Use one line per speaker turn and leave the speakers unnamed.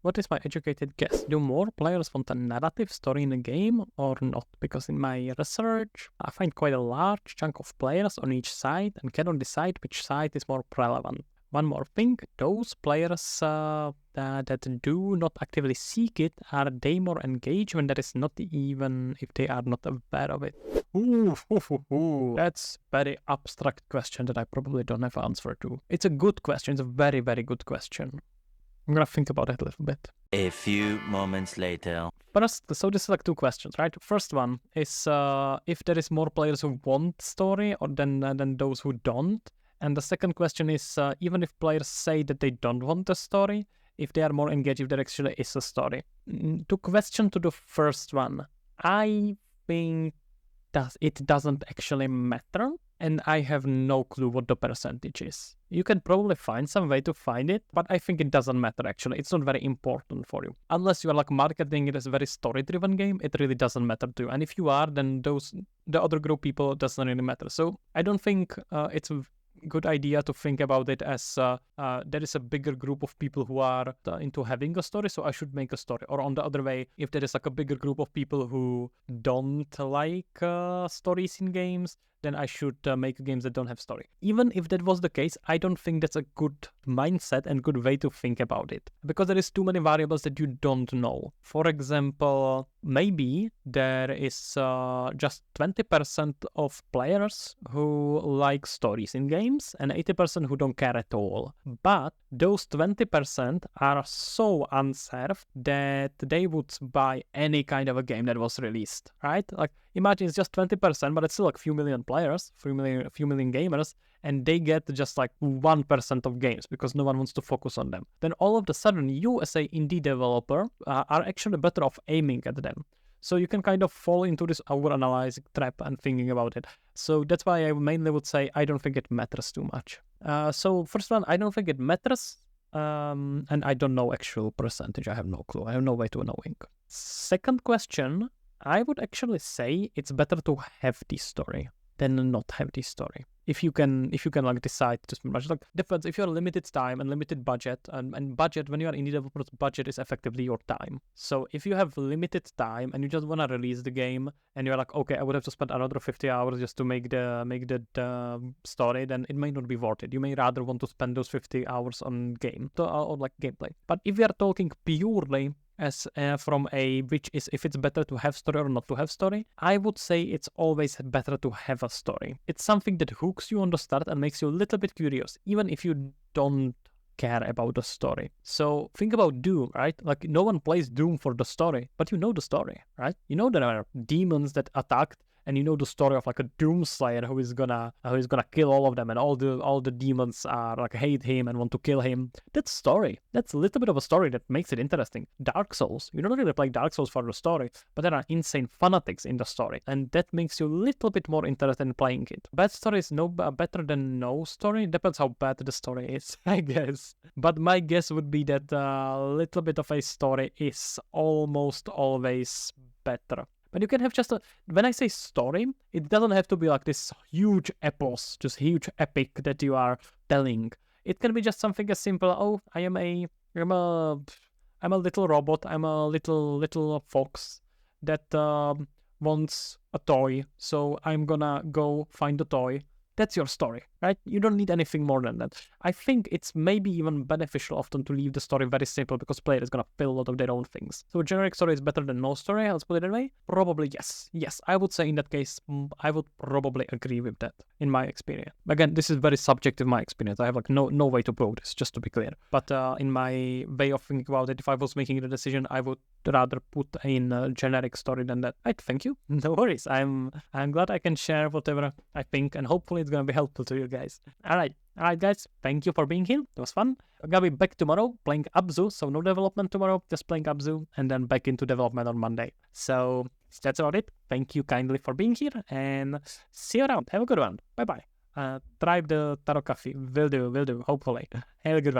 What is my educated guess? Do more players want a narrative story in a game or not? Because in my research, I find quite a large chunk of players on each side and cannot decide which side is more relevant. One more thing, those players that do not actively seek it, are they more engaged when that is not even if they are not aware of it? That's very abstract question that I probably don't have answer to. It's a good question. It's a very, very good question. I'm gonna think about it a little bit.
A few moments later.
First, so this is like two questions, right? First one is if there is more players who want story or than those who don't. And the second question is even if players say that they don't want a story, if they are more engaged, if there actually is a story. To question to the first one, I think that it doesn't actually matter. And I have no clue what the percentage is. You can probably find some way to find it, but I think it doesn't matter actually. It's not very important for you. Unless you are like marketing it as a very story-driven game, it really doesn't matter to you. And if you are, then the other group people doesn't really matter. So I don't think it's a good idea to think about it as there is a bigger group of people who are into having a story, so I should make a story. Or on the other way, if there is like a bigger group of people who don't like stories in games, then I should make games that don't have story. Even if that was the case, I don't think that's a good mindset and good way to think about it. Because there is too many variables that you don't know. For example, maybe there is just 20% of players who like stories in games and 80% who don't care at all. But those 20% are so unserved that they would buy any kind of a game that was released, right? Like, imagine it's just 20%, but it's still like few million players, few million gamers, and they get just like 1% of games because no one wants to focus on them. Then all of a sudden, you as a indie developer are actually better off aiming at them. So you can kind of fall into this overanalyzing trap and thinking about it. So that's why I mainly would say I don't think it matters too much. So first one, I don't think it matters. And I don't know actual percentage. I have no clue. I have no way to knowing. Second question, I would actually say it's better to have this story than not have this story. If you can like decide to spend much, like difference if you have limited time and limited budget, and budget when you are indie developers, budget is effectively your time. So if you have limited time and you just want to release the game and you're like, okay, I would have to spend another 50 hours just to make the story, then it may not be worth it. You may rather want to spend those 50 hours on game or like gameplay. But if we are talking purely as from a which is if it's better to have story or not to have story, I would say it's always better to have a story. It's something that hooks you on the start and makes you a little bit curious, even if you don't care about the story. So think about Doom, right? Like no one plays Doom for the story, but you know the story, right? You know there are demons that attacked, and you know the story of like a Doomslayer who is gonna kill all of them, and all the demons are like hate him and want to kill him. That's story. That's a little bit of a story that makes it interesting. Dark Souls, you don't really play Dark Souls for the story, but there are insane fanatics in the story, and that makes you a little bit more interested in playing it. Bad story is no better than no story. Depends how bad the story is, I guess. But my guess would be that a little bit of a story is almost always better. But you can have just when I say story, it doesn't have to be like this huge epos, just huge epic that you are telling. It can be just something as simple, oh, I'm a little robot, I'm a little fox that wants a toy, so I'm gonna go find the toy. That's your story, right? You don't need anything more than that. I think it's maybe even beneficial often to leave the story very simple because player is going to fill a lot of their own things. So a generic story is better than no story, let's put it that way? Probably yes. Yes, I would say in that case, I would probably agree with that in my experience. Again, this is very subjective, my experience. I have like no way to prove this, just to be clear. But in my way of thinking about it, if I was making the decision, I would rather put in a generic story than that. Right, thank you. No worries. I'm glad I can share whatever I think, and hopefully it's going to be helpful to you guys. All right, guys. Thank you for being here. It was fun. I'm going to be back tomorrow playing Abzu. So no development tomorrow, just playing Abzu, and then back into development on Monday. So that's about it. Thank you kindly for being here, and see you around. Have a good one. Bye-bye. Try the Tarot Coffee. Will do, hopefully. Have a good one.